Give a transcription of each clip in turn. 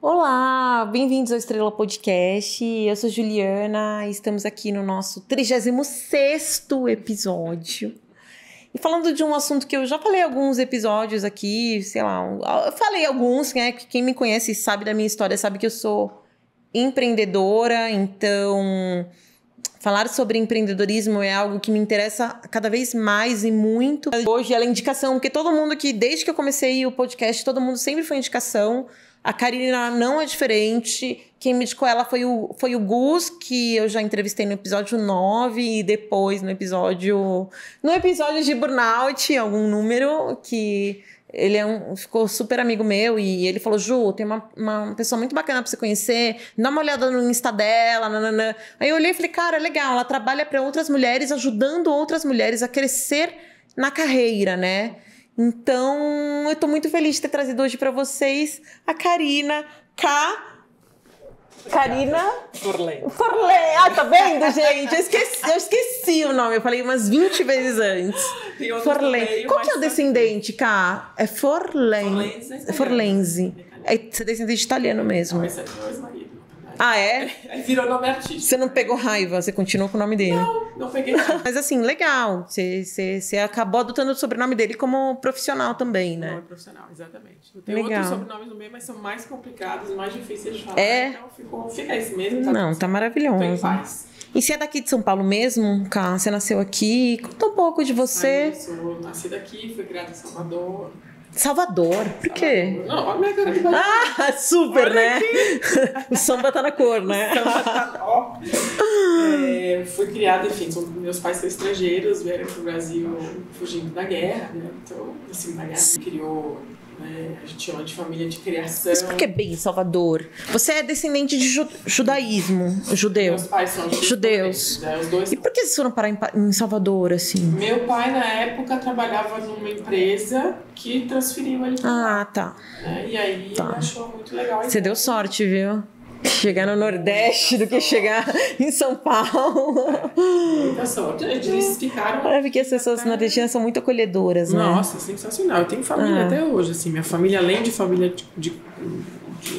Olá, bem-vindos ao Estrela Podcast. Eu sou Juliana e estamos aqui no nosso 36º episódio. E falando de um assunto que eu já falei alguns episódios aqui, sei lá, eu falei alguns, né? Quem me conhece sabe da minha história, sabe que eu sou empreendedora, então falar sobre empreendedorismo é algo que me interessa cada vez mais e muito. Hoje ela é indicação, porque todo mundo que, desde que eu comecei o podcast, todo mundo sempre foi indicação. A Karina não é diferente. Quem me indicou ela foi o Gus, que eu já entrevistei no episódio 9 e depois no episódio de burnout, algum número, que ele ficou super amigo meu e ele falou: Ju, tem uma pessoa muito bacana pra você conhecer, dá uma olhada no Insta dela, nananã. Aí eu olhei e falei: cara, legal, ela trabalha para outras mulheres, ajudando outras mulheres a crescer na carreira, né? Então, eu tô muito feliz de ter trazido hoje para vocês a Karina Forlen. Ah, tá vendo, gente? Eu esqueci o nome, eu falei umas 20 vezes antes. Forlen. Qual que é o descendente, Ká? É Forlenzi. Forlenzi. É, você é descendente italiano mesmo. Não, esse é meu ex-marido. Ah, é? Aí virou nome artístico. Você não pegou raiva, você continuou com o nome dele? Não peguei raiva. Mas assim, legal. Você acabou adotando o sobrenome dele como profissional também, né? Não é profissional, exatamente. Eu tenho legal. outros sobrenomes no meio, mas são mais complicados, mais difíceis de falar. É? Então fica esse mesmo. Não, tá maravilhoso. Tô em paz. E você é daqui de São Paulo mesmo, Ká? Você nasceu aqui? Conta um pouco de você. Eu sou nascida aqui, fui criada em Salvador. Salvador? Por quê? Não, olha a minha cara de barriga. Ah, super, Olha né? aqui. O samba tá na cor, né? Ó. Fui criada, enfim, meus pais são estrangeiros, vieram pro Brasil fugindo da guerra, né? Então, assim, da guerra me criou, né? A gente chama de família de criação. Mas por que bem Salvador? Você é descendente de judaísmo, judeu. Meus pais são judeus. Né? Os dois. E por que vocês foram parar em Salvador, assim? Meu pai, na época, trabalhava numa empresa que transferiu ele. Ah, tá. Né? E aí ele achou muito legal. Você deu sorte, viu? Chegar no Nordeste do que chegar em São Paulo. Muita sorte. Eles ficaram... É porque as pessoas nordestinas são muito acolhedoras, né? Nossa, sensacional. Eu tenho família até hoje, assim. Minha família, além de família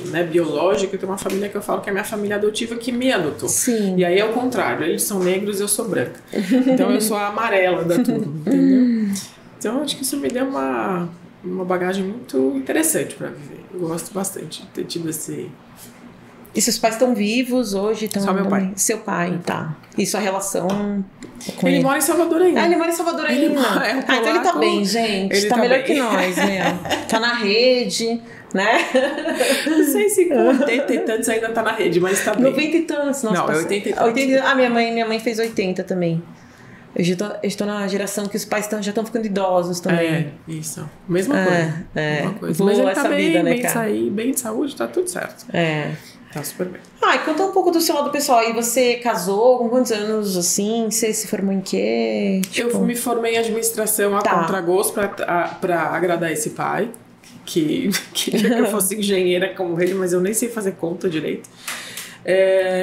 né, biológica, eu tenho uma família que eu falo que é a minha família adotiva que me adotou. Sim. E aí é o contrário. Eles são negros e eu sou branca. Então eu sou a amarela da turma, entendeu? Então acho que isso me deu uma bagagem muito interessante pra viver. Eu gosto bastante de ter tido esse... E seus pais estão vivos hoje? Só meu pai. Seu pai, tá. E sua relação com ele mora em Salvador ainda. Ah, ele mora em Salvador ainda. Então ele tá bem, gente. Ele tá melhor bem. que nós, meu. Tá na rede, né? Não sei se com 80 e tantos ainda tá na rede, mas tá bem. 90 e tantos. Nossa, não, é 80 e tantos. Ah, minha mãe fez 80 também. Eu já estou na geração que os pais já estão ficando idosos também. É, isso. Mesma coisa. Mesma coisa. Mas ele essa tá vida, né, bem, cara? bem de saúde, tá tudo certo. Tá super bem. Ah, e conta um pouco do seu lado pessoal. E você casou com quantos anos, assim? Você se formou em quê? Eu me formei em administração a contragosto pra agradar esse pai, que queria que eu fosse engenheira como ele, mas eu nem sei fazer conta direito.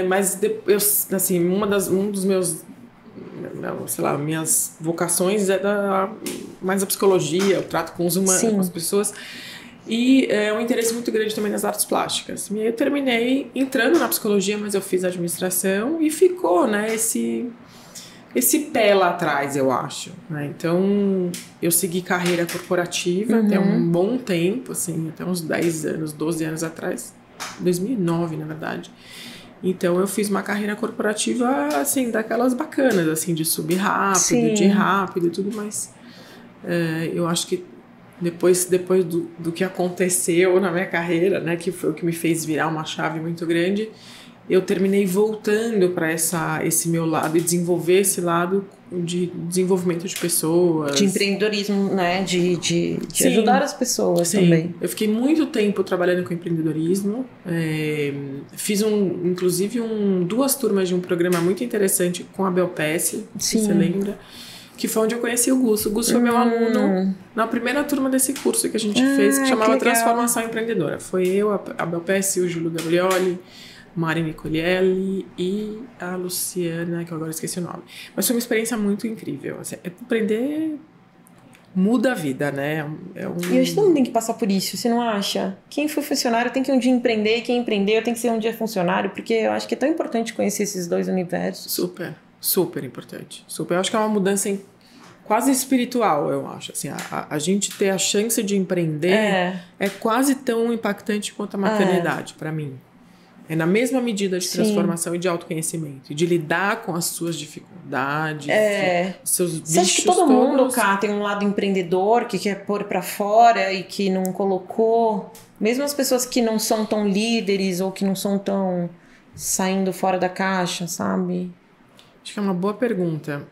Mas eu, assim, um dos meus, sei lá, minhas vocações é mais a psicologia, o trato com os humanos, com as pessoas. E um interesse muito grande também nas artes plásticas. E aí eu terminei entrando na psicologia, mas eu fiz administração e ficou, né, esse pé lá atrás, eu acho. Né? Então, eu segui carreira corporativa até um bom tempo, assim, até uns 10 anos, 12 anos atrás. 2009, na verdade. Então, eu fiz uma carreira corporativa, assim, daquelas bacanas, assim, de subir rápido, de ir rápido e tudo, mas eu acho que depois do que aconteceu na minha carreira, né, que foi o que me fez virar uma chave muito grande, eu terminei voltando para esse meu lado e desenvolver esse lado de desenvolvimento de pessoas. De empreendedorismo, né? De ajudar as pessoas também. Eu fiquei muito tempo trabalhando com empreendedorismo. Fiz, inclusive, 2 turmas de um programa muito interessante com a Belpass, se você lembra. Que foi onde eu conheci o Gus. O Gus foi meu aluno na primeira turma desse curso que a gente fez, que chamava Transformação Empreendedora. Foi eu, a Belpass, o Júlio Gabrioli, Mari Nicolielli e a Luciana, que eu agora esqueci o nome. Mas foi uma experiência muito incrível. Assim, aprender muda a vida, né? E hoje todo mundo tem que passar por isso, você não acha? Quem foi funcionário tem que um dia empreender, e quem empreendeu tem que ser um dia funcionário, porque eu acho que é tão importante conhecer esses dois universos. Super, super importante. Super. Eu acho que é uma mudança quase espiritual, eu acho. Assim, a gente ter a chance de empreender é quase tão impactante quanto a maternidade, para mim. É na mesma medida de transformação e de autoconhecimento. E de lidar com as suas dificuldades, seus bichos. Você acha que todo mundo, cá, tem um lado empreendedor que quer pôr pra fora e que não colocou? Mesmo as pessoas que não são tão líderes ou que não são tão saindo fora da caixa, sabe? Acho que é uma boa pergunta.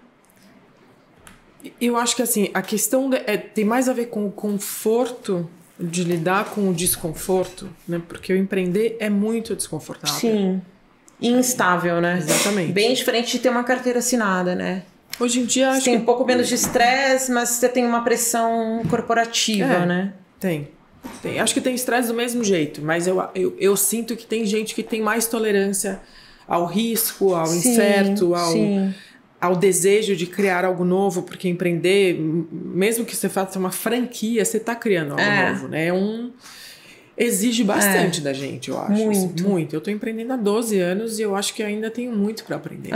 Eu acho que assim, a questão tem mais a ver com o conforto de lidar com o desconforto, né? Porque o empreender é muito desconfortável. Sim. E instável, né? Exatamente. Bem diferente de ter uma carteira assinada, né? Hoje em dia acho que tem um pouco menos de estresse, mas você tem uma pressão corporativa, né? Tem. Acho que tem estresse do mesmo jeito, mas eu sinto que tem gente que tem mais tolerância ao risco, ao incerto, ao desejo de criar algo novo, porque empreender, mesmo que você faça uma franquia, você está criando algo novo, né? Exige bastante da gente, eu acho. Muito. Eu estou empreendendo há 12 anos e eu acho que ainda tenho muito para aprender.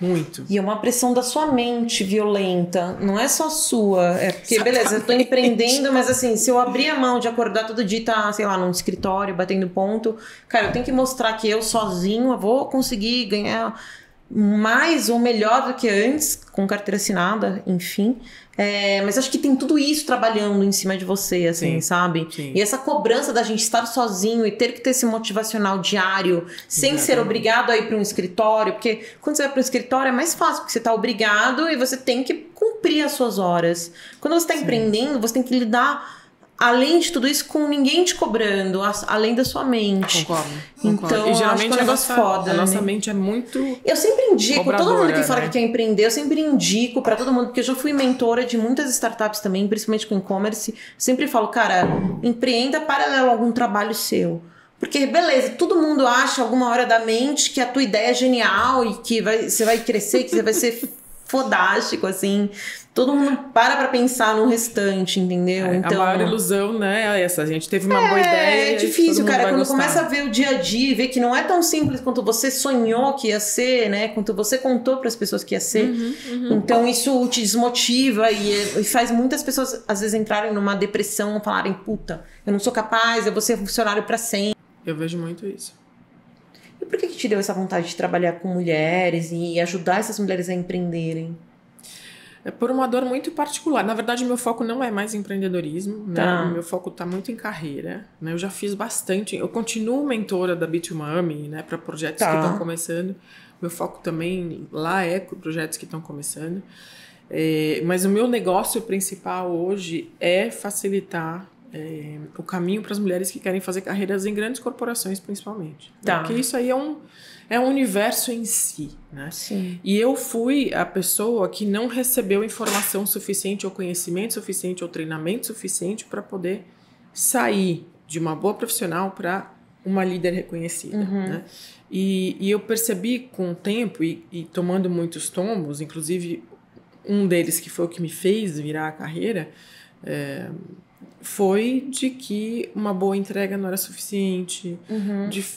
Muito. E é uma pressão da sua mente violenta, não é só sua. É porque, beleza, eu tô empreendendo, mas assim, se eu abrir a mão de acordar todo dia e tá, sei lá, num escritório, batendo ponto, cara, eu tenho que mostrar que eu sozinho eu vou conseguir ganhar mais ou melhor do que antes, com carteira assinada, enfim. Mas acho que tem tudo isso trabalhando em cima de você, assim, sabe? Sim. E essa cobrança da gente estar sozinho e ter que ter esse motivacional diário, sem ser obrigado a ir para um escritório, porque quando você vai para um escritório é mais fácil, porque você está obrigado e você tem que cumprir as suas horas. Quando você está empreendendo, você tem que lidar, além de tudo isso, com ninguém te cobrando, além da sua mente. Concordo. Então, e geralmente acho que é um negócio foda. A nossa mente é muito. Eu sempre indico, todo mundo que fala né? que quer empreender, eu sempre indico pra todo mundo, porque eu já fui mentora de muitas startups também, principalmente com e-commerce. Sempre falo, cara, empreenda paralelo a algum trabalho seu. Porque, beleza, todo mundo acha alguma hora da mente que a tua ideia é genial e que você vai crescer, que você vai ser fodástico, assim. Todo mundo para pensar no restante, entendeu? Então, a maior ilusão, né, é essa. A gente teve uma boa ideia. É difícil, cara, quando começa a ver o dia a dia e ver que não é tão simples quanto você sonhou que ia ser, né? Quanto você contou para as pessoas que ia ser. Então, isso te desmotiva e faz muitas pessoas, às vezes, entrarem numa depressão, falarem, puta, eu não sou capaz, eu vou ser funcionário para sempre. Eu vejo muito isso. E por que te deu essa vontade de trabalhar com mulheres e ajudar essas mulheres a empreenderem? É por uma dor muito particular. Na verdade, meu foco não é mais empreendedorismo, né? Meu foco está muito em carreira, né? Eu já fiz bastante. Eu continuo mentora da B2Mami, né? Para projetos que estão começando. Meu foco também lá é projetos que estão começando. Mas o meu negócio principal hoje é facilitar o caminho para as mulheres que querem fazer carreiras em grandes corporações, principalmente. Porque isso aí é um universo em si, né? Sim. E eu fui a pessoa que não recebeu informação suficiente, ou conhecimento suficiente, ou treinamento suficiente para poder sair de uma boa profissional para uma líder reconhecida, né? E eu percebi com o tempo e tomando muitos tomos, inclusive um deles que foi o que me fez virar a carreira, foi de que uma boa entrega não era suficiente,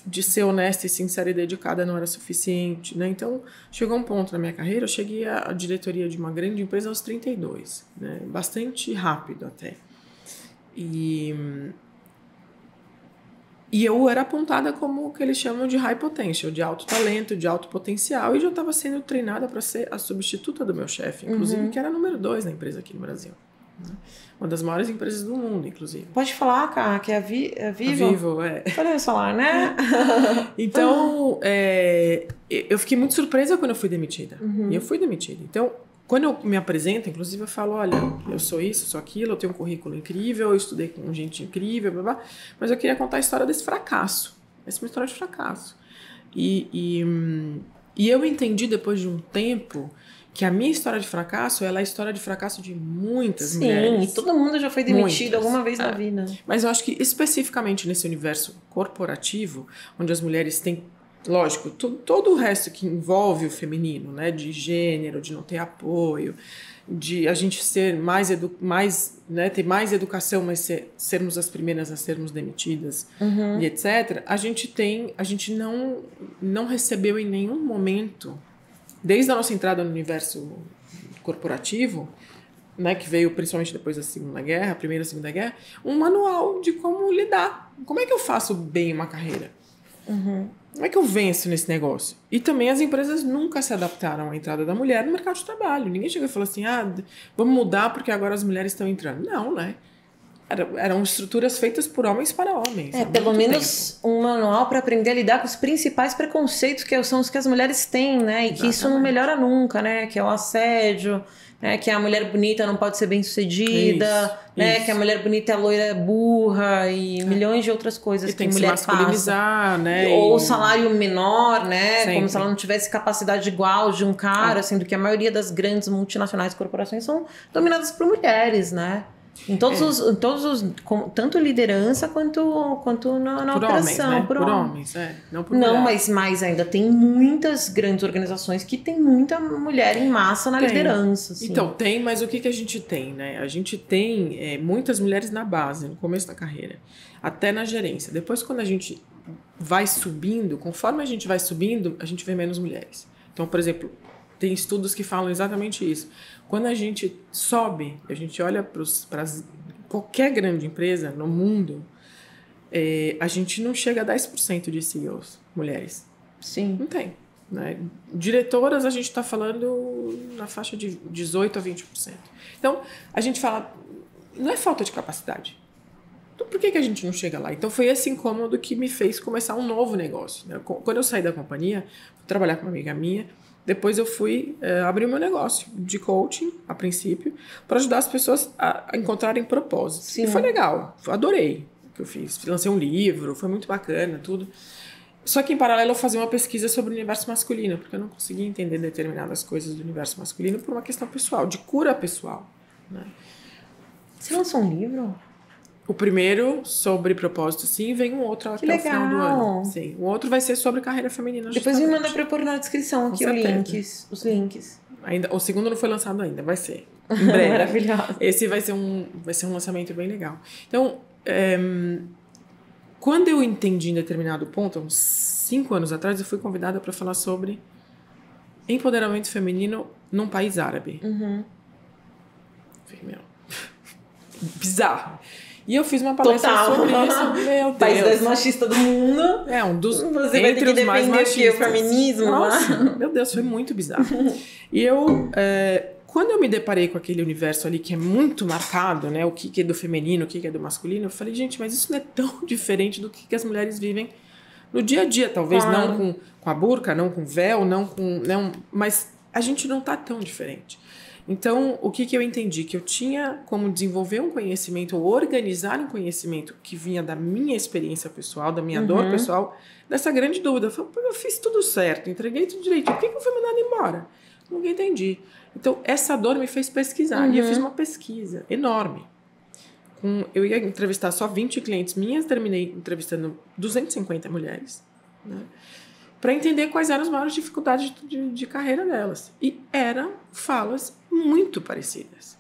de ser honesta e sincera e dedicada não era suficiente, né? Então, chegou um ponto na minha carreira, eu cheguei à diretoria de uma grande empresa aos 32, né? Bastante rápido até. E eu era apontada como o que eles chamam de high potential, de alto talento, de alto potencial, e já estava sendo treinada para ser a substituta do meu chefe, inclusive, que era número 2 na empresa aqui no Brasil. Uma das maiores empresas do mundo, inclusive. Pode falar, cara, que é a Vivo? A Vivo, Podemos falar, né? Então, eu fiquei muito surpresa quando eu fui demitida. E eu fui demitida. Então, quando eu me apresento, inclusive, eu falo, olha, eu sou isso, sou aquilo, eu tenho um currículo incrível, eu estudei com gente incrível, blá, blá, mas eu queria contar a história desse fracasso. Essa é uma história de fracasso. E eu entendi, depois de um tempo, que a minha história de fracasso, ela é a história de fracasso de muitas mulheres. Sim, todo mundo já foi demitido alguma vez na vida. Mas eu acho que especificamente nesse universo corporativo, onde as mulheres têm lógico, todo o resto que envolve o feminino, né? De gênero, de não ter apoio, de a gente ser né, ter mais educação, mas sermos as primeiras a sermos demitidas e etc. A gente não recebeu em nenhum momento, desde a nossa entrada no universo corporativo, né, que veio principalmente depois da Segunda Guerra, Primeira e Segunda Guerra, um manual de como lidar. Como é que eu faço bem uma carreira? Como é que eu venço nesse negócio? E também as empresas nunca se adaptaram à entrada da mulher no mercado de trabalho. Ninguém chegou e falou assim, vamos mudar porque agora as mulheres estão entrando. Não, né? Eram estruturas feitas por homens para homens. Pelo menos um manual para aprender a lidar com os principais preconceitos que são os que as mulheres têm, né? E que isso não melhora nunca, né? Que é o assédio, né? Que a mulher bonita não pode ser bem-sucedida, né? Que a mulher bonita é loira, burra e milhões de outras coisas que mulher passa. Né? Ou salário menor, né? Sempre. Como se ela não tivesse capacidade igual de um cara, sendo que a maioria das grandes multinacionais corporações são dominadas por mulheres, né? Em todos os tanto liderança quanto na operação, homens, né? por homens, não por não, mulheres. mas ainda tem muitas grandes organizações que tem muita mulher em massa na liderança. Assim. Então, tem, mas o que a gente tem, né? A gente tem muitas mulheres na base, no começo da carreira, até na gerência. Depois, quando a gente vai subindo, conforme a gente vai subindo, a gente vê menos mulheres. Então, por exemplo, tem estudos que falam exatamente isso. Quando a gente sobe, a gente olha para qualquer grande empresa no mundo, a gente não chega a 10% de CEOs, mulheres. Sim. Não tem. Né? Diretoras, a gente está falando na faixa de 18% a 20%. Então, a gente fala, não é falta de capacidade. Então, por que a gente não chega lá? Então, foi esse incômodo que me fez começar um novo negócio. Né? Quando eu saí da companhia, fui trabalhar com uma amiga minha. Depois eu fui abrir o meu negócio de coaching, a princípio, para ajudar as pessoas a encontrarem propósito. Sim. E foi legal, adorei o que eu fiz. Lancei um livro, foi muito bacana, tudo. Só que em paralelo eu fazia uma pesquisa sobre o universo masculino, porque eu não conseguia entender determinadas coisas do universo masculino por uma questão pessoal, de cura pessoal. Né? Você lançou um livro? O primeiro sobre propósito, sim, vem um outro até o final do ano. Sim. O outro vai ser sobre carreira feminina. Depois me manda para eu pôr na descrição aqui os links. O segundo não foi lançado ainda, vai ser. Em breve. Maravilhoso. Esse vai ser um lançamento bem legal. Então, quando eu entendi em determinado ponto, uns 5 anos atrás, eu fui convidada para falar sobre empoderamento feminino num país árabe. Falei, bizarro. E eu fiz uma palestra sobre isso. Meu Deus. País mais machista do mundo. Um dos. Você vai ter que defender o feminismo. Nossa, meu Deus, foi muito bizarro. E eu, quando eu me deparei com aquele universo ali que é muito marcado, né? O que é do feminino, o que é do masculino, eu falei, gente, mas isso não é tão diferente do que as mulheres vivem no dia a dia. Talvez não com a burca, não com véu, não com. Mas a gente não tá tão diferente. Então, o que eu entendi? Que eu tinha como desenvolver um conhecimento, ou organizar um conhecimento que vinha da minha experiência pessoal, da minha dor pessoal, dessa grande dúvida. Eu falei, eu fiz tudo certo, entreguei tudo direito, por que eu fui mandada embora? Nunca entendi. Então, essa dor me fez pesquisar. E eu fiz uma pesquisa enorme. Eu ia entrevistar só 20 clientes minhas, terminei entrevistando 250 mulheres, né? Para entender quais eram as maiores dificuldades de carreira delas. E eram falas muito parecidas.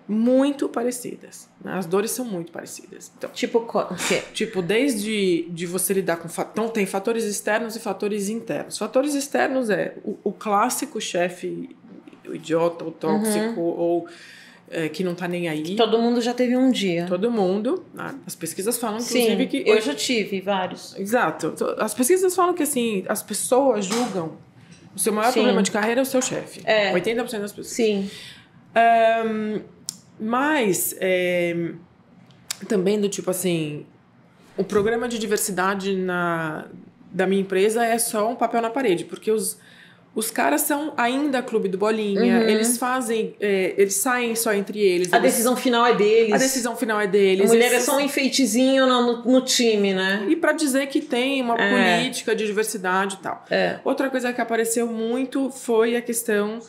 Muito parecidas. Né? As dores são muito parecidas. Então, tipo o quê? Tipo, desde de você lidar com... Então, tem fatores externos e fatores internos. Fatores externos o clássico chefe, o idiota, o tóxico, ou... que não tá nem aí. Que todo mundo já teve um dia. Todo mundo. As pesquisas falam, inclusive, sim, que... eu já tive vários. Exato. As pesquisas falam que, assim, as pessoas julgam o seu maior problema de carreira é o seu chefe. 80% das pessoas. Sim. Mas, também do tipo, assim, o programa de diversidade da minha empresa é só um papel na parede, porque os caras são ainda clube do bolinha, eles fazem, eles saem só entre eles. A decisão final é deles. A decisão final é deles. A mulher é só um enfeitezinho no time, né? E pra dizer que tem uma política de diversidade e tal. Outra coisa que apareceu muito foi a questão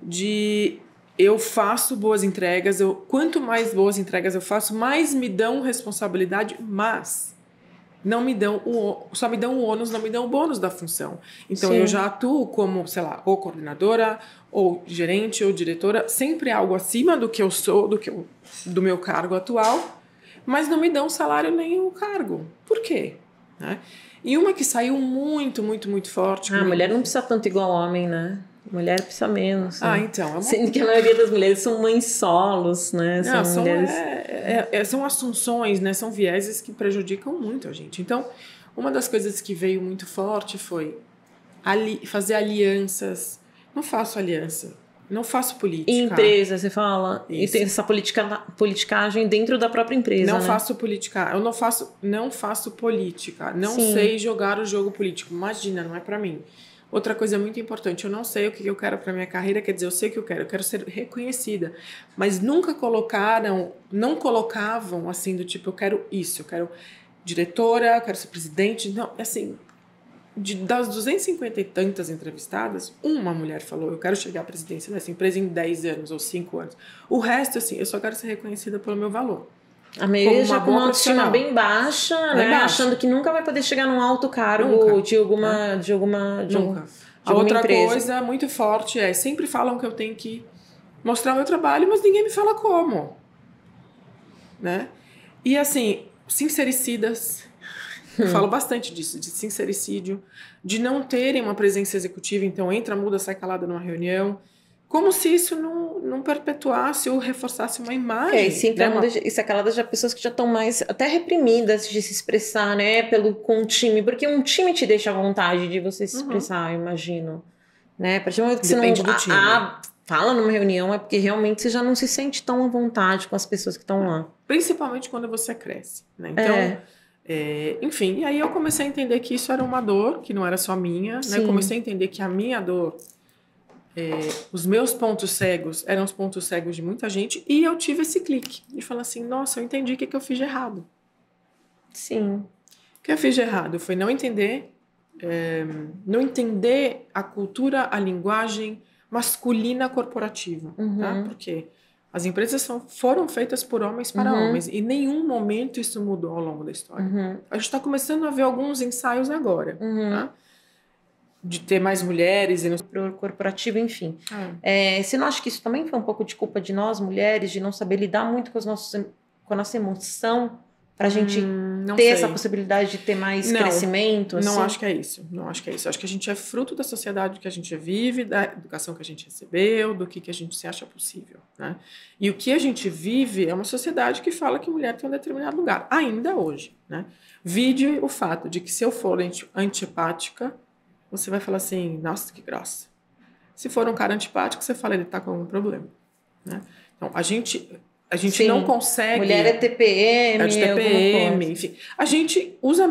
de eu faço boas entregas, quanto mais boas entregas eu faço, mais me dão responsabilidade, mas só me dão o ônus, não me dão o bônus da função. Então, Sim. eu já atuo como, sei lá, ou coordenadora, ou gerente, ou diretora, sempre algo acima do que eu sou, do meu cargo atual, mas não me dão salário nem o cargo. Por quê? Né? E uma que saiu muito, muito, muito forte... A mulher não precisa tanto igual homem, né? Mulher precisa menos. Ah, né? então... Sendo que a maioria das mulheres são mães solos, né? São mulheres... são assunções, né? São vieses que prejudicam muito a gente. Então, uma das coisas que veio muito forte foi fazer alianças. Não faço aliança, não faço política. E empresa, você fala? Isso. E tem essa politicagem dentro da própria empresa, Não né? faço política. Eu não faço política. Não Sim. sei jogar o jogo político. Imagina, não é pra mim. Outra coisa muito importante, eu não sei o que eu quero para minha carreira, quer dizer, eu sei o que eu quero ser reconhecida, mas não colocavam assim do tipo, eu quero isso, eu quero diretora, eu quero ser presidente, não, assim, das 250 e tantas entrevistadas, uma mulher falou, eu quero chegar à presidência dessa empresa em 10 anos ou 5 anos. O resto, assim, eu só quero ser reconhecida pelo meu valor. A maioria já com uma autoestima bem baixa, né? Baixa. Achando que nunca vai poder chegar num alto cargo Nunca. de alguma A outra empresa. coisa muito forte sempre falam que eu tenho que mostrar o meu trabalho, mas ninguém me fala como. Né? E assim, sincericidas, eu falo bastante disso, de sincericídio, de não terem uma presença executiva, então entra, muda, sai calada numa reunião, como se isso não perpetuasse ou reforçasse uma imagem. E se entra, muda, e sai calada já pessoas que já estão mais até reprimidas de se expressar, né, com o time, porque um time te deixa à vontade de você se expressar, eu imagino. Né? A partir do momento que Depende você não do time. fala numa reunião, é porque realmente você já não se sente tão à vontade com as pessoas que estão lá. Principalmente quando você cresce. Né? Então, enfim, e aí eu comecei a entender que isso era uma dor, que não era só minha. Né? Eu comecei a entender que a minha dor, os meus pontos cegos eram os pontos cegos de muita gente, e eu tive esse clique de falar assim, nossa, eu entendi o que eu fiz de errado. Sim. O que eu fiz de errado foi não entender a cultura, a linguagem masculina corporativa, tá? Porque as empresas foram feitas por homens para homens, e em nenhum momento isso mudou ao longo da história. A gente está começando a ver alguns ensaios agora, tá? De ter mais mulheres pro corporativo, enfim. Você não acha que isso também foi um pouco de culpa de nós, mulheres, de não saber lidar muito com a nossa emoção, pra gente ter essa possibilidade de ter mais crescimento? Não assim? acho que é isso. Não acho que é isso. Acho que a gente é fruto da sociedade que a gente vive, da educação que a gente recebeu, do que a gente se acha possível. Né? E o que a gente vive é uma sociedade que fala que mulher tem um determinado lugar, ainda hoje. Né? Vide o fato de que se eu for antipática, você vai falar assim, nossa, que grossa. Se for um cara antipático, você fala, ele tá com algum problema. Né? Então, a gente não consegue... Mulher é TPM, enfim. A gente usa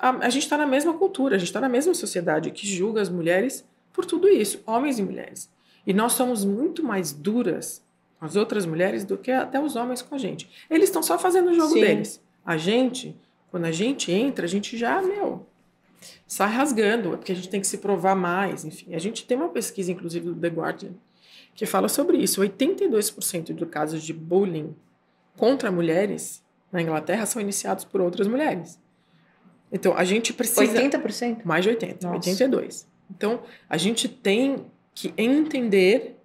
a gente está na mesma cultura, a gente está na mesma sociedade que julga as mulheres por tudo isso, homens e mulheres. E nós somos muito mais duras com as outras mulheres do que até os homens com a gente. Eles estão só fazendo o jogo deles. A gente, quando a gente entra, a gente já, sai rasgando, porque a gente tem que se provar mais, enfim. A gente tem uma pesquisa, inclusive, do The Guardian, que fala sobre isso. 82% dos casos de bullying contra mulheres na Inglaterra são iniciados por outras mulheres. Então, a gente precisa... 80%? Mais de 80%, nossa. 82%. Então, a gente tem que entender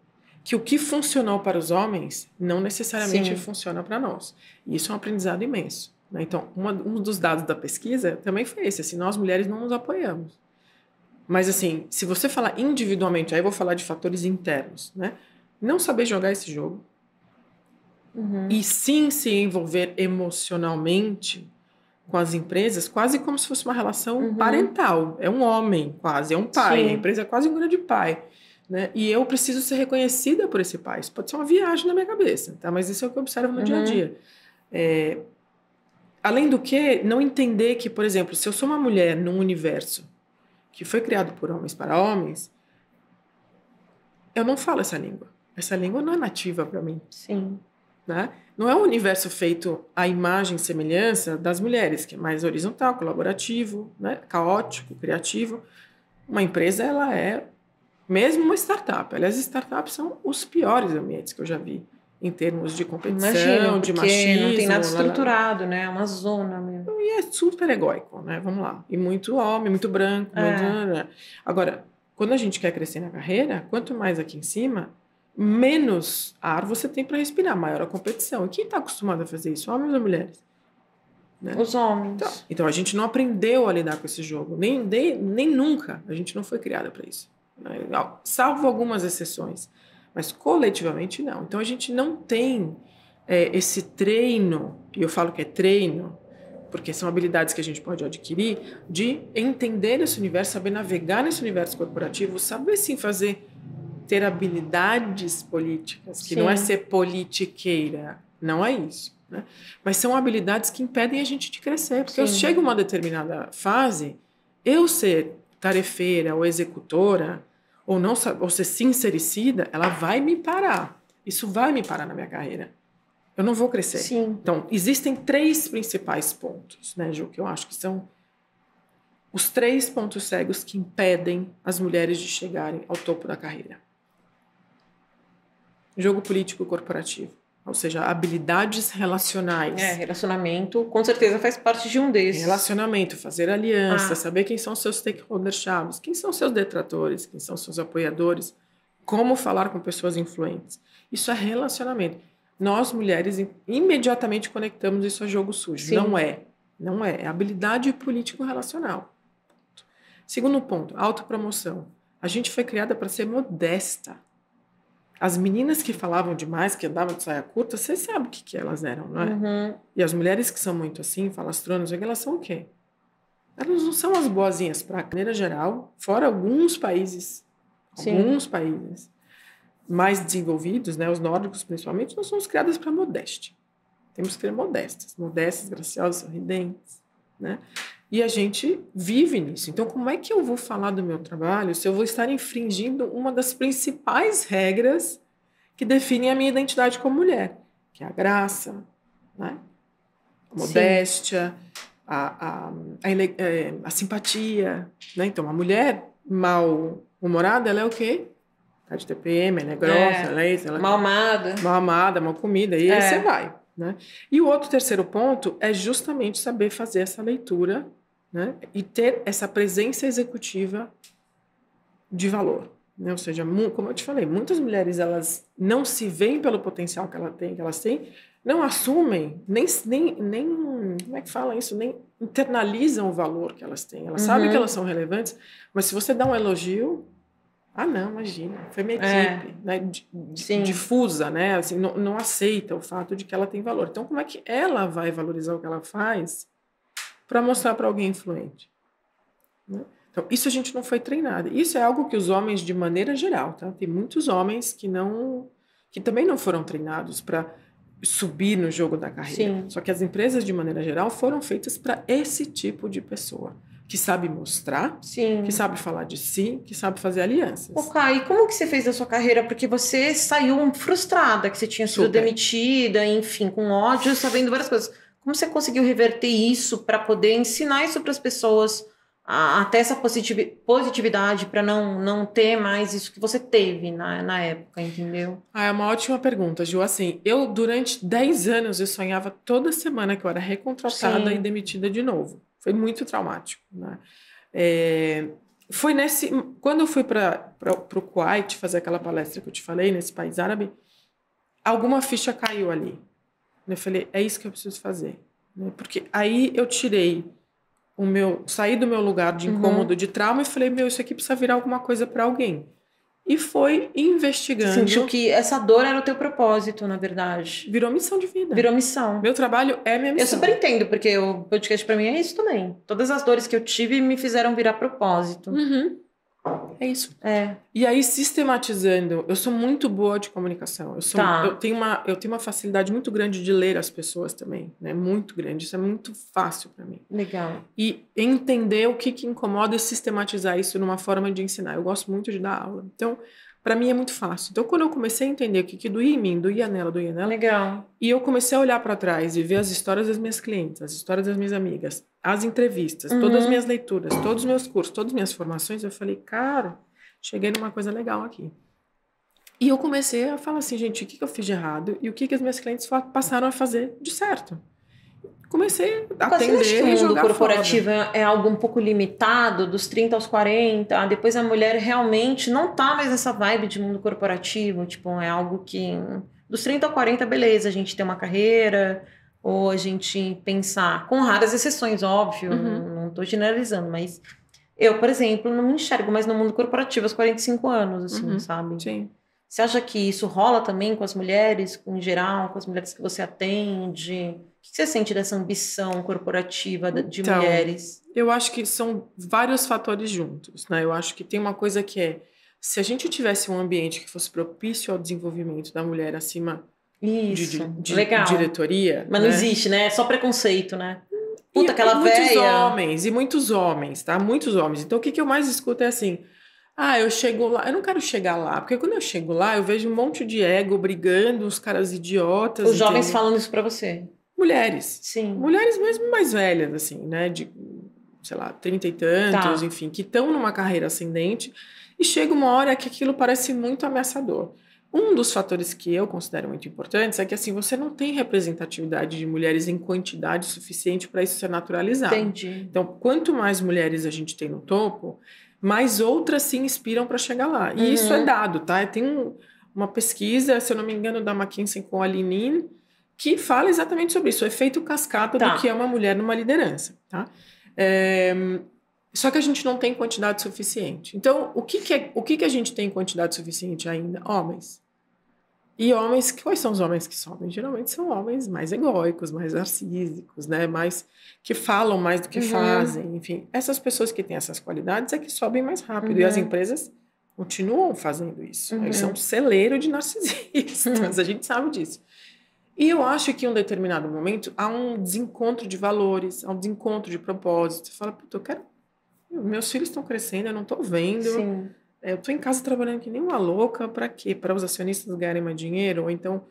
que o que funcionou para os homens não necessariamente funciona para nós. E isso é um aprendizado imenso. Né? Então, um dos dados da pesquisa também foi esse. Assim, nós, mulheres, não nos apoiamos. Mas, assim, se você falar individualmente, aí eu vou falar de fatores internos, né? Não saber jogar esse jogo e sim se envolver emocionalmente com as empresas, quase como se fosse uma relação parental. É um homem, quase, é um pai. A empresa é quase um grande pai. Né? E eu preciso ser reconhecida por esse pai. Isso pode ser uma viagem na minha cabeça, tá? Mas isso é o que eu observo no dia a dia. Além do que, não entender que, por exemplo, se eu sou uma mulher num universo que foi criado por homens para homens, eu não falo essa língua. Essa língua não é nativa para mim. Sim. Né? Não é um universo feito à imagem e semelhança das mulheres, que é mais horizontal, colaborativo, né? Caótico, criativo. Uma empresa, ela é mesmo uma startup. Aliás, as startups são os piores ambientes que eu já vi em termos de competição, Imagino, de machismo. Não tem nada estruturado, né? É uma zona mesmo. E é super egóico, né? Vamos lá. E muito homem, muito branco. Muito... Agora, quando a gente quer crescer na carreira, quanto mais aqui em cima, menos ar você tem para respirar, maior a competição. E quem está acostumado a fazer isso? Homens ou mulheres? Né? Os homens. Então, a gente não aprendeu a lidar com esse jogo. Nem nunca. A gente não foi criada para isso. Né? Salvo algumas exceções. Mas coletivamente, não. Então, a gente não tem esse treino, e eu falo que é treino, porque são habilidades que a gente pode adquirir, de entender esse universo, saber navegar nesse universo corporativo, saber sim ter habilidades políticas, que não é ser politiqueira, não é isso. Né? Mas são habilidades que impedem a gente de crescer, porque eu chego a uma determinada fase, eu ser tarefeira ou executora, ou ser sincericida, ela vai me parar. Isso vai me parar na minha carreira. Eu não vou crescer. Sim. Então, existem 3 principais pontos, né, Ju, que eu acho que são os 3 pontos cegos que impedem as mulheres de chegarem ao topo da carreira. Jogo político corporativo, ou seja, habilidades relacionais. Relacionamento, com certeza faz parte de um desses. Relacionamento, fazer aliança, saber quem são seus stakeholders chaves, quem são seus detratores, quem são seus apoiadores, como falar com pessoas influentes. Isso é relacionamento. Nós, mulheres, imediatamente conectamos isso a jogo sujo. Sim. Não é. É habilidade político-relacional. Segundo ponto, autopromoção. A gente foi criada para ser modesta. As meninas que falavam demais, que andavam de saia curta, vocês sabem o que elas eram, não é? Uhum. E as mulheres que são muito assim, falastronas, elas são o quê? Elas não são as boazinhas para a maneira geral, fora alguns países. Sim. Alguns países mais desenvolvidos, né, os nórdicos principalmente, nós somos criadas para modéstia. Temos que ser modestas, graciosas, sorridentes, né? E a gente vive nisso. Então, como é que eu vou falar do meu trabalho se eu vou estar infringindo uma das principais regras que definem a minha identidade como mulher, que é a graça, né? A modéstia, a simpatia, né? Então, a mulher mal-humorada, ela é o quê? Tá de TPM, ela é grossa, ela é isso. Mal-amada. Mal-amada, mal-comida, e aí você vai. Né? E o outro terceiro ponto é justamente saber fazer essa leitura, né? E ter essa presença executiva de valor. Né? Ou seja, como eu te falei, muitas mulheres elas não se veem pelo potencial que elas têm, não assumem, nem como é que fala isso? Nem internalizam o valor que elas têm. Elas sabem que elas são relevantes, mas se você dá um elogio... Ah, não, imagina, foi minha equipe, né? Difusa, né? Assim, não aceita o fato de que ela tem valor. Então, como é que ela vai valorizar o que ela faz para mostrar para alguém influente? Né? Então, isso a gente não foi treinado. Isso é algo que os homens, de maneira geral, tá? Tem muitos homens que também não foram treinados para subir no jogo da carreira. Sim. Só que as empresas, de maneira geral, foram feitas para esse tipo de pessoa. Que sabe mostrar, Sim. que sabe falar de si, que sabe fazer alianças. E como que você fez da sua carreira? Porque você saiu frustrada, que você tinha sido demitida, enfim, com ódio, sabendo várias coisas. Como você conseguiu reverter isso para poder ensinar isso para as pessoas, a ter essa positividade para não ter mais isso que você teve na época, entendeu? É uma ótima pergunta, Ju. Assim, durante 10 anos, eu sonhava toda semana que eu era recontratada Sim. e demitida de novo. Foi muito traumático, né? Foi quando eu fui para o Kuwait fazer aquela palestra que eu te falei, nesse país árabe, alguma ficha caiu ali. Eu falei, é isso que eu preciso fazer. Né? Porque aí eu saí do meu lugar de incômodo, de trauma, e falei, isso aqui precisa virar alguma coisa para alguém. E foi investigando. Você sentiu que essa dor era o teu propósito, na verdade. Virou missão de vida. Virou missão. Meu trabalho é minha missão. Eu super entendo, porque o podcast pra mim é isso também. Todas as dores que eu tive me fizeram virar propósito. É isso. E aí, sistematizando, eu sou muito boa de comunicação. Eu tenho uma facilidade muito grande de ler as pessoas também, né? Muito grande. Isso é muito fácil para mim. Legal. E entender o que incomoda e sistematizar isso numa forma de ensinar. Eu gosto muito de dar aula. Então, para mim é muito fácil. Então, quando eu comecei a entender o que doía em mim, doía nela. Legal. E eu comecei a olhar para trás e ver as histórias das minhas clientes, as histórias das minhas amigas, as entrevistas, todas as minhas leituras, todos os meus cursos, todas as minhas formações, eu falei, cara, cheguei numa coisa legal aqui. E eu comecei a falar assim, gente, o que eu fiz de errado e o que as minhas clientes passaram a fazer de certo. Comecei a atender que o mundo corporativo fora. é algo um pouco limitado, dos 30 aos 40, depois a mulher realmente não tá mais nessa vibe de mundo corporativo, tipo, é algo que dos 30 ao 40, beleza, a gente tem uma carreira, ou a gente pensar, com raras exceções, óbvio, não tô generalizando, mas eu, por exemplo, não me enxergo mais no mundo corporativo aos 45 anos, assim, sabe? Sim. Você acha que isso rola também com as mulheres, em geral, com as mulheres que você atende? O que você sente dessa ambição corporativa de mulheres? Eu acho que são vários fatores juntos, né? Eu acho que tem uma coisa que é, se a gente tivesse um ambiente que fosse propício ao desenvolvimento da mulher acima de legal. diretoria... Mas né? não existe, né? É só preconceito, né? Puta, aquela muitos homens, tá? Muitos homens. Então, o que eu mais escuto é assim... eu chego lá, eu não quero chegar lá, porque quando eu chego lá, eu vejo um monte de ego brigando, uns caras idiotas. Os jovens falando isso pra você. Mulheres. Sim. Mulheres mesmo mais velhas, assim, né? De, sei lá, 30 e tantos, enfim, que estão numa carreira ascendente e chega uma hora que aquilo parece muito ameaçador. Um dos fatores que eu considero muito importantes é que, assim, você não tem representatividade de mulheres em quantidade suficiente para isso ser naturalizado. Entendi. Então, quanto mais mulheres a gente tem no topo, mais outras se inspiram para chegar lá. E isso é dado, tá? Tem uma pesquisa, se eu não me engano, da McKinsey com a Linin, que fala exatamente sobre isso, o efeito cascata do que é uma mulher numa liderança, tá? Só que a gente não tem quantidade suficiente. Então, o que a gente tem em quantidade suficiente ainda? Homens. E homens, quais são os homens que sobem? Geralmente são homens mais egóicos, mais narcísicos, né? Mais, que falam mais do que fazem. Enfim, essas pessoas que têm essas qualidades é que sobem mais rápido. E as empresas continuam fazendo isso. Eles são um celeiro de narcisistas, a gente sabe disso. E eu acho que em um determinado momento há um desencontro de valores, há um desencontro de propósito. Você fala, puta, meus filhos estão crescendo, eu não estou vendo. Sim. Eu estou em casa trabalhando que nem uma louca, para quê? Para os acionistas ganharem mais dinheiro? Ou então,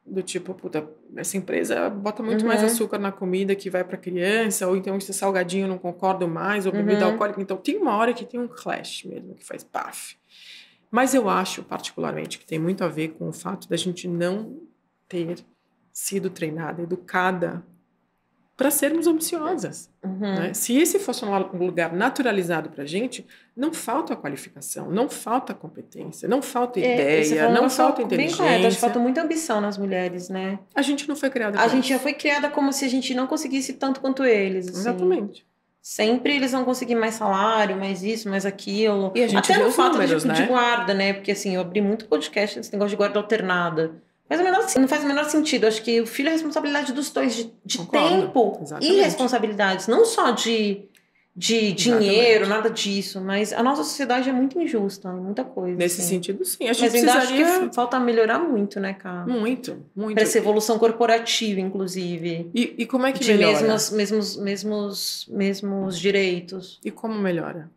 do tipo, puta, essa empresa bota muito mais açúcar na comida que vai para criança, ou então esse salgadinho eu não concordo mais, ou bebida alcoólica. Então, tem uma hora que tem um clash mesmo, que faz paf. Mas eu acho, particularmente, que tem muito a ver com o fato da gente não ter sido treinada, educada para sermos ambiciosas. Né? Se esse fosse um lugar naturalizado para a gente, não falta qualificação, não falta competência, não falta ideia, não falta inteligência. Bem correto, acho que falta muita ambição nas mulheres, né? A gente não foi criada A gente já foi criada como se a gente não conseguisse tanto quanto eles. Assim. Exatamente. Sempre eles vão conseguir mais salário, mais isso, mais aquilo. E a gente até no fato números, de guarda, né? Porque assim, eu abri muito podcast nesse negócio de guarda alternada. Mas não faz o menor sentido. Acho que o filho é responsabilidade dos dois, de tempo e responsabilidades. Não só de dinheiro, nada disso. Mas a nossa sociedade é muito injusta, muita coisa. Nesse sentido, sim. A gente mas ainda acho que falta melhorar muito, né, cara? Muito. Para essa evolução corporativa, inclusive. E como é que melhora? Mesmos direitos. E como melhora?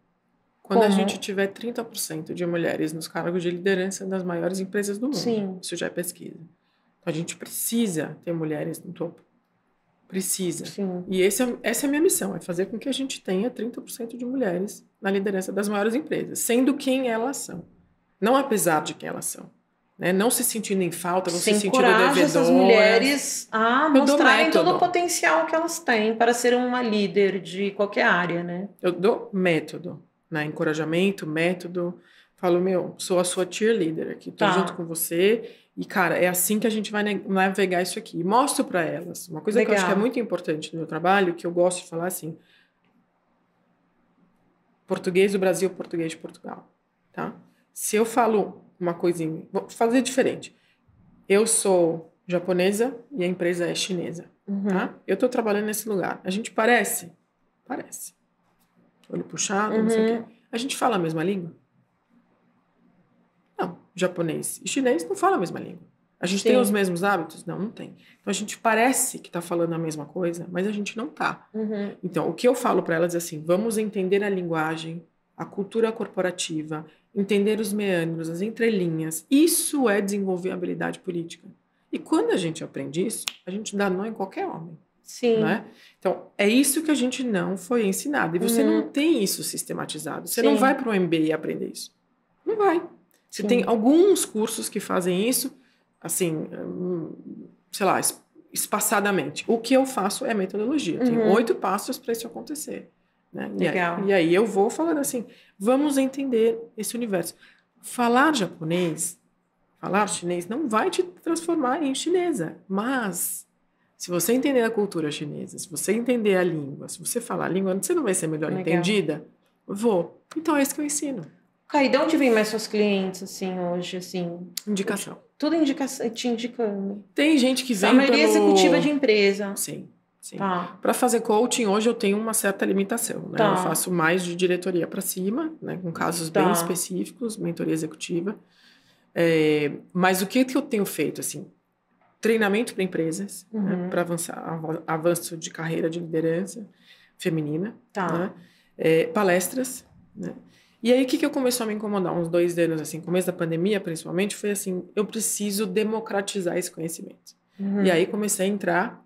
Quando a gente tiver 30% de mulheres nos cargos de liderança das maiores empresas do mundo. Sim. Isso já é pesquisa. Então, a gente precisa ter mulheres no topo. Precisa. Sim. E essa é a minha missão, é fazer com que a gente tenha 30% de mulheres na liderança das maiores empresas, sendo quem elas são. Não apesar de quem elas são. Né? Não se sentindo em falta, não se sentindo devedora. Essas mulheres a mostrarem todo o potencial que elas têm para ser uma líder de qualquer área, né? Eu dou método. Né, encorajamento, método, falo, sou a sua cheerleader aqui, tô junto com você e, cara, é assim que a gente vai navegar isso aqui. E mostro para elas, uma coisa que eu acho que é muito importante no meu trabalho, que eu gosto de falar assim, português do Brasil, português de Portugal, tá? Se eu falo uma coisinha, vou fazer diferente. Eu sou japonesa e a empresa é chinesa, tá? Eu tô trabalhando nesse lugar. A gente parece. Olho puxado, não sei o quê. A gente fala a mesma língua? Não. Japonês e chinês não falam a mesma língua. A gente tem os mesmos hábitos? Não tem. Então, a gente parece que está falando a mesma coisa, mas a gente não está. Então, o que eu falo para elas é assim, vamos entender a linguagem, a cultura corporativa, entender os meandros, as entrelinhas. Isso é desenvolver habilidade política. E quando a gente aprende isso, a gente dá nó em qualquer homem. Sim. Né? Então, é isso que a gente não foi ensinado. E você não tem isso sistematizado. Você não vai para o MBA aprender isso. Não vai. Você tem alguns cursos que fazem isso, assim, sei lá, espaçadamente. O que eu faço é metodologia. Eu tenho 8 passos para isso acontecer. Né? Legal. E aí eu vou falando assim, vamos entender esse universo. Falar japonês, falar chinês não vai te transformar em chinesa, mas se você entender a cultura chinesa, se você entender a língua, se você falar a língua, você não vai ser melhor entendida? Vou. Então é isso que eu ensino. Cara, e de onde vem mais seus clientes, assim, hoje, assim? Indicação. Tudo indicação, te indicando. Tem gente que vem A maioria executiva de empresa. Sim. Tá. Para fazer coaching, hoje eu tenho uma certa limitação. Né? Tá. Eu faço mais de diretoria para cima, né? Com casos bem específicos, mentoria executiva. Mas o que eu tenho feito? Assim, treinamento para empresas, né? Para avanço de carreira de liderança feminina. Tá. Né? Palestras, né? E aí, o que começou a me incomodar? Uns 2 anos, assim, começo da pandemia, principalmente, foi assim, eu preciso democratizar esse conhecimento. E aí, comecei a entrar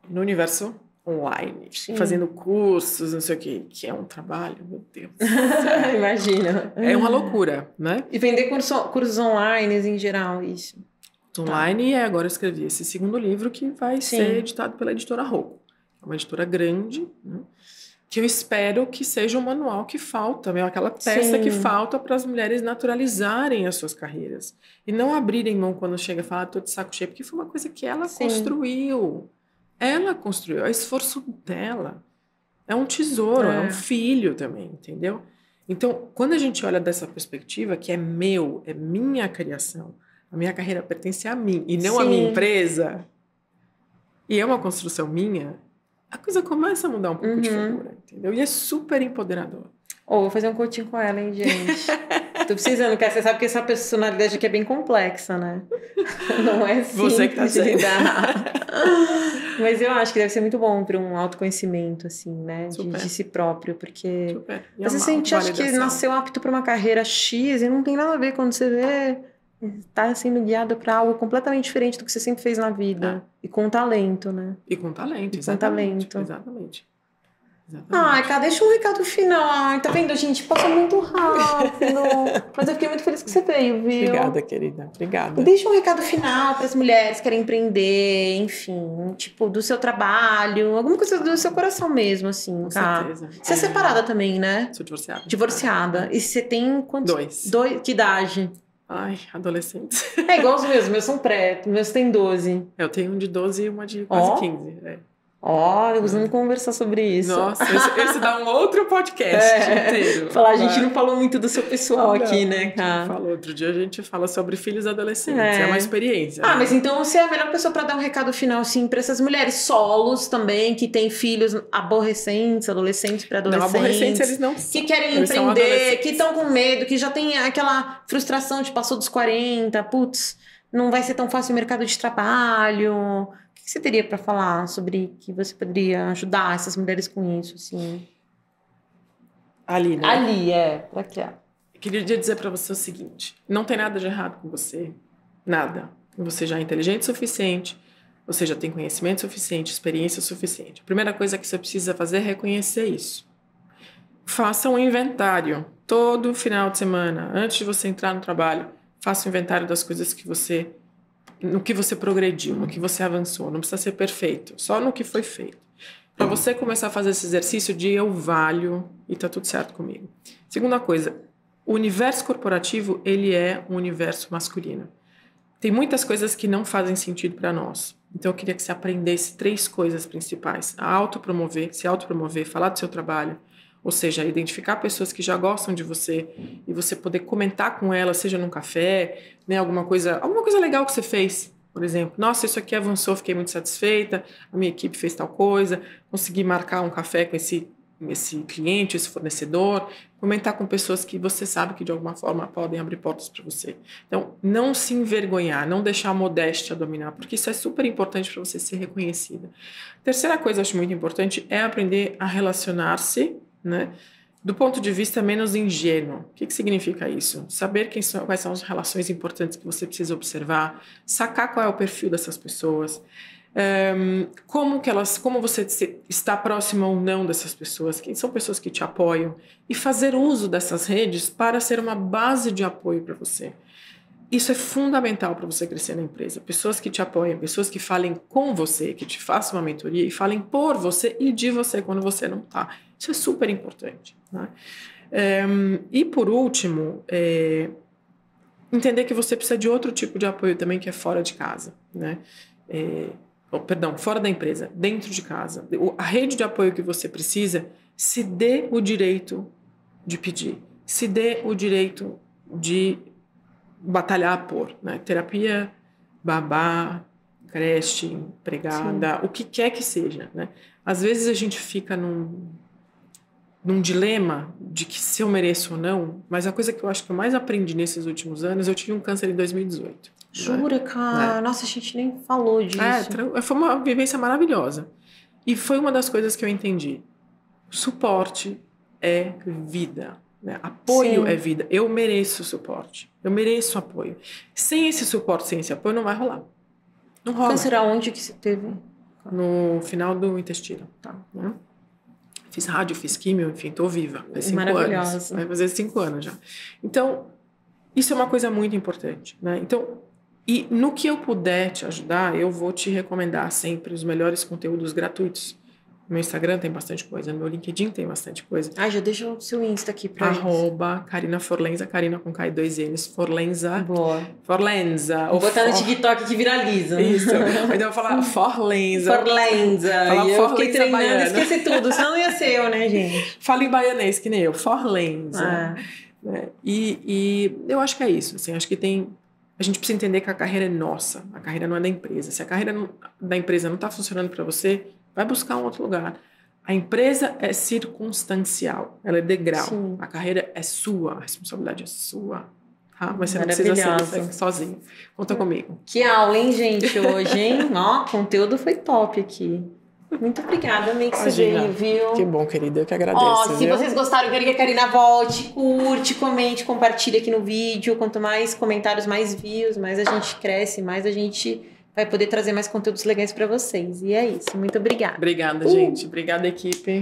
no universo online, fazendo cursos, não sei o quê, que é um trabalho, meu Deus. Imagina. É uma loucura, né? E vender cursos online em geral, isso. Online, e agora eu escrevi esse 2º livro que vai ser editado pela editora Rocco. É uma editora grande, né? Que eu espero que seja um manual que falta, aquela peça que falta para as mulheres naturalizarem as suas carreiras. E não abrirem mão quando chega e fala, tô de saco cheio, porque foi uma coisa que ela construiu. Ela construiu, é esforço dela. É um tesouro, é um filho também, entendeu? Então, quando a gente olha dessa perspectiva, que é minha criação, a minha carreira pertence a mim e não a minha empresa, e é uma construção minha, a coisa começa a mudar um pouco de figura, entendeu? E é super empoderador. Vou fazer um coaching com ela, hein, gente? Tô precisando, porque você sabe que essa personalidade aqui é bem complexa, né? Não é simples você que tá de lidar. Mas eu acho que deve ser muito bom para um autoconhecimento, assim, né? De si próprio, porque às vezes a gente acha que nasceu apto para uma carreira X e não tem nada a ver quando você vê, tá sendo guiado para algo completamente diferente do que você sempre fez na vida. E com talento, né? E com talento, exatamente. Exatamente. Ai, cara, deixa um recado final. Ai, tá vendo, gente? Passa muito rápido. Mas eu fiquei muito feliz que você veio, viu? Obrigada, querida. Obrigada. Deixa um recado final para as mulheres que querem empreender, enfim, tipo, do seu trabalho, alguma coisa do seu coração mesmo, assim, com tá? certeza. Você é separada também, né? Sou divorciada. Divorciada. E você tem quantos? 2. Que idade? Ai, adolescente. É igual os meus são pré, meus tem 12. Eu tenho um de 12 e uma de quase 15. Vamos conversar sobre isso. Nossa, esse dá um outro podcast inteiro. A gente não falou muito do seu pessoal aqui, né, cara? Falou. Outro dia a gente fala sobre filhos adolescentes. É uma experiência. Né? Mas então você é a melhor pessoa para dar um recado final, assim, para essas mulheres solos também, que têm filhos aborrecentes, adolescentes, pré-adolescentes. Não, aborrecentes eles não são. Que querem empreender, que estão com medo, que já tem aquela frustração de passou dos 40, putz, não vai ser tão fácil o mercado de trabalho. O que você teria para falar sobre que você poderia ajudar essas mulheres com isso, assim? Ali, né? Ali, pra que é? Queria dizer para você o seguinte, não tem nada de errado com você, nada. Você já é inteligente o suficiente, você já tem conhecimento suficiente, experiência suficiente. A primeira coisa que você precisa fazer é reconhecer isso. Faça um inventário todo final de semana, antes de você entrar no trabalho, faça um inventário das coisas no que você progrediu, no que você avançou. Não precisa ser perfeito, só no que foi feito. Para você começar a fazer esse exercício de eu valho e tá tudo certo comigo. Segunda coisa, o universo corporativo, ele é um universo masculino. Tem muitas coisas que não fazem sentido para nós. Então eu queria que você aprendesse 3 coisas principais. Se autopromover, falar do seu trabalho, ou seja, identificar pessoas que já gostam de você e você poder comentar com elas, seja num café, né, alguma coisa legal que você fez, por exemplo. Nossa, isso aqui avançou, fiquei muito satisfeita, a minha equipe fez tal coisa, consegui marcar um café com esse cliente, esse fornecedor, comentar com pessoas que você sabe que de alguma forma podem abrir portas para você. Então, não se envergonhar, não deixar a modéstia dominar, porque isso é super importante para você ser reconhecida. Terceira coisa que eu acho muito importante é aprender a relacionar-se, né, do ponto de vista menos ingênuo. O que significa isso? Saber quais são as relações importantes que você precisa observar, sacar qual é o perfil dessas pessoas, Como você está próximo ou não dessas pessoas, quem são pessoas que te apoiam, e fazer uso dessas redes para ser uma base de apoio para você. Isso é fundamental para você crescer na empresa. Pessoas que te apoiem, pessoas que falem com você, que te façam uma mentoria e falem por você e de você quando você não está. Isso é super importante, né? E por último, entender que você precisa de outro tipo de apoio também, que é fora de casa, né? Fora da empresa, dentro de casa. A rede de apoio que você precisa, se dê o direito de pedir, se dê o direito de batalhar por, né? Terapia, babá, creche, empregada, sim, o que quer que seja, né? Às vezes a gente fica num dilema de que se eu mereço ou não, mas a coisa que eu acho que eu mais aprendi nesses últimos anos, eu tive um câncer em 2018. Jura, né? Cara? Nossa, a gente nem falou disso. Foi uma vivência maravilhosa. E foi uma das coisas que eu entendi. Suporte é vida, né? Apoio, sim, é vida. Eu mereço suporte. Eu mereço apoio. Sem esse suporte, sem esse apoio, não vai rolar. Não rola. Câncer aonde que você teve? No final do intestino. Tá. Né? Fiz rádio, fiz químio, enfim, tô viva. Faz 5 anos. Vai fazer 5 anos já. Então, isso é uma coisa muito importante, né? Então, e no que eu puder te ajudar, eu vou te recomendar sempre os melhores conteúdos gratuitos. No meu Instagram tem bastante coisa, no meu LinkedIn tem bastante coisa. Já deixa o seu Insta aqui pra @Karina Forlenza, Karina com K e 2 N's, Forlenza. Boa. Forlenza. Vou botar no TikTok que viraliza. Isso. Então eu vou falar Forlenza. Forlenza. E eu fiquei treinando, esqueci tudo, senão não ia ser eu, né, gente? Fala em baianês, que nem eu. Forlenza. E eu acho que é isso. Assim, acho que a gente precisa entender que a carreira é nossa. A carreira não é da empresa. Se a carreira da empresa não está funcionando para você, vai buscar um outro lugar. A empresa é circunstancial, ela é degrau. Sim. A carreira é sua, a responsabilidade é sua. Tá? Mas você não precisa ser sozinho. Conta comigo. Que aula, hein, gente, hoje, hein? Conteúdo foi top aqui. Muito obrigada, amei que você veio, viu? Que bom, querida, eu que agradeço. Se vocês gostaram, quero que a Karina volte, curte, comente, compartilhe aqui no vídeo. Quanto mais comentários, mais views, mais a gente cresce, mais a gente vai poder trazer mais conteúdos legais para vocês. E é isso. Muito obrigada. Obrigada, gente. Obrigada, equipe.